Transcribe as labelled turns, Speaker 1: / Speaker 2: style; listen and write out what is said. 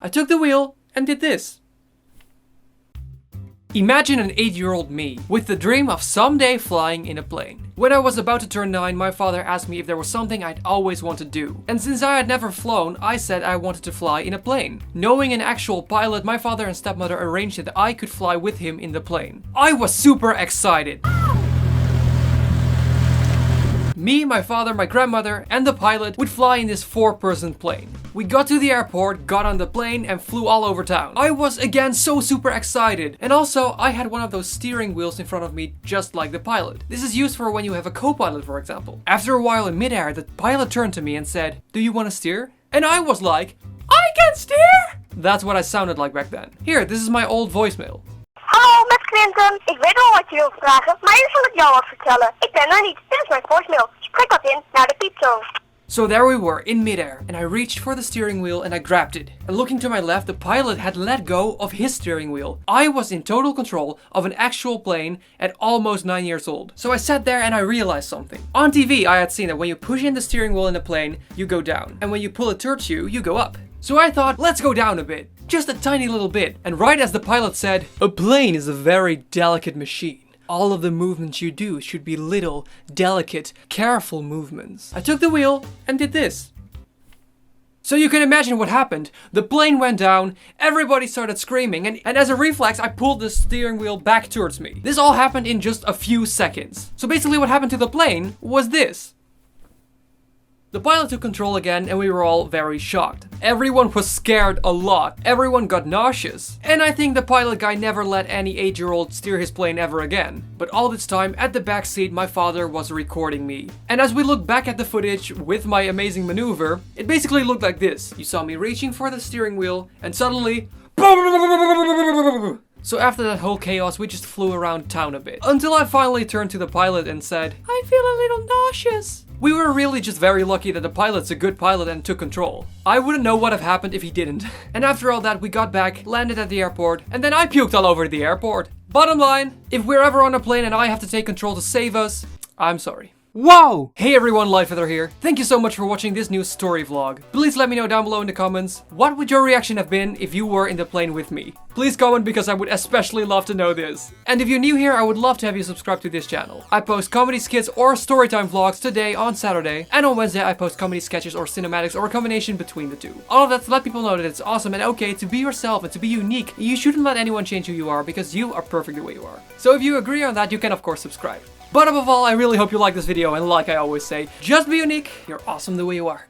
Speaker 1: I took the wheel and did this. Imagine an 8-year-old me with the dream of someday flying in a plane. When I was about to turn 9, my father asked me if there was something I'd always want to do. And since I had never flown, I said I wanted to fly in a plane. Knowing an actual pilot, my father and stepmother arranged that I could fly with him in the plane. I was super excited. Me, my father, my grandmother, and the pilot would fly in this 4-person plane. We got to the airport, got on the plane, and flew all over town. I was again so super excited. And also, I had one of those steering wheels in front of me, just like the pilot. This is used for when you have a co-pilot, for example. After a while in midair, the pilot turned to me and said, "Do you want to steer?" And I was like, "I can steer!" That's what I sounded like back then. Here, this is my old voicemail.
Speaker 2: Hallo, met Clinton. Ik weet wel wat je wilt vragen, maar eerst zal ik jou wat vertellen. Ik ben er niet. Dit is mijn voicemail. Spreek wat in naar de pieptoon.
Speaker 1: So there we were, in midair, and I reached for the steering wheel and I grabbed it. And looking to my left, the pilot had let go of his steering wheel. I was in total control of an actual plane at almost 9 years old. So I sat there and I realized something. On TV, I had seen that when you push in the steering wheel in a plane, you go down. And when you pull it towards you, you go up. So I thought, let's go down a bit. Just a tiny little bit. And right as the pilot said, "A plane is a very delicate machine. All of the movements you do should be little, delicate, careful movements." I took the wheel and did this. So you can imagine what happened. The plane went down, everybody started screaming, and as a reflex, I pulled the steering wheel back towards me. This all happened in just a few seconds. So basically what happened to the plane was this. The pilot took control again and we were all very shocked. Everyone was scared a lot. Everyone got nauseous. And I think the pilot guy never let any 8-year-old steer his plane ever again. But all this time, at the back seat, my father was recording me. And as we look back at the footage with my amazing maneuver, it basically looked like this. You saw me reaching for the steering wheel and suddenly... So after that whole chaos, we just flew around town a bit. Until I finally turned to the pilot and said, "I feel a little nauseous." We were really just very lucky that the pilot's a good pilot and took control. I wouldn't know what have happened if he didn't. And after all that, we got back, landed at the airport, and then I puked all over the airport. Bottom line, if we're ever on a plane and I have to take control to save us, I'm sorry. Whoa! Hey everyone, LightFeather here. Thank you so much for watching this new story vlog. Please let me know down below in the comments, what would your reaction have been if you were in the plane with me? Please comment because I would especially love to know this. And if you're new here, I would love to have you subscribe to this channel. I post comedy skits or storytime vlogs today on Saturday, and on Wednesday I post comedy sketches or cinematics or a combination between the two. All of that to let people know that it's awesome and okay to be yourself and to be unique. You shouldn't let anyone change who you are because you are perfect the way you are. So if you agree on that, you can of course subscribe. But above all, I really hope you like this video, and like I always say, just be unique, you're awesome the way you are.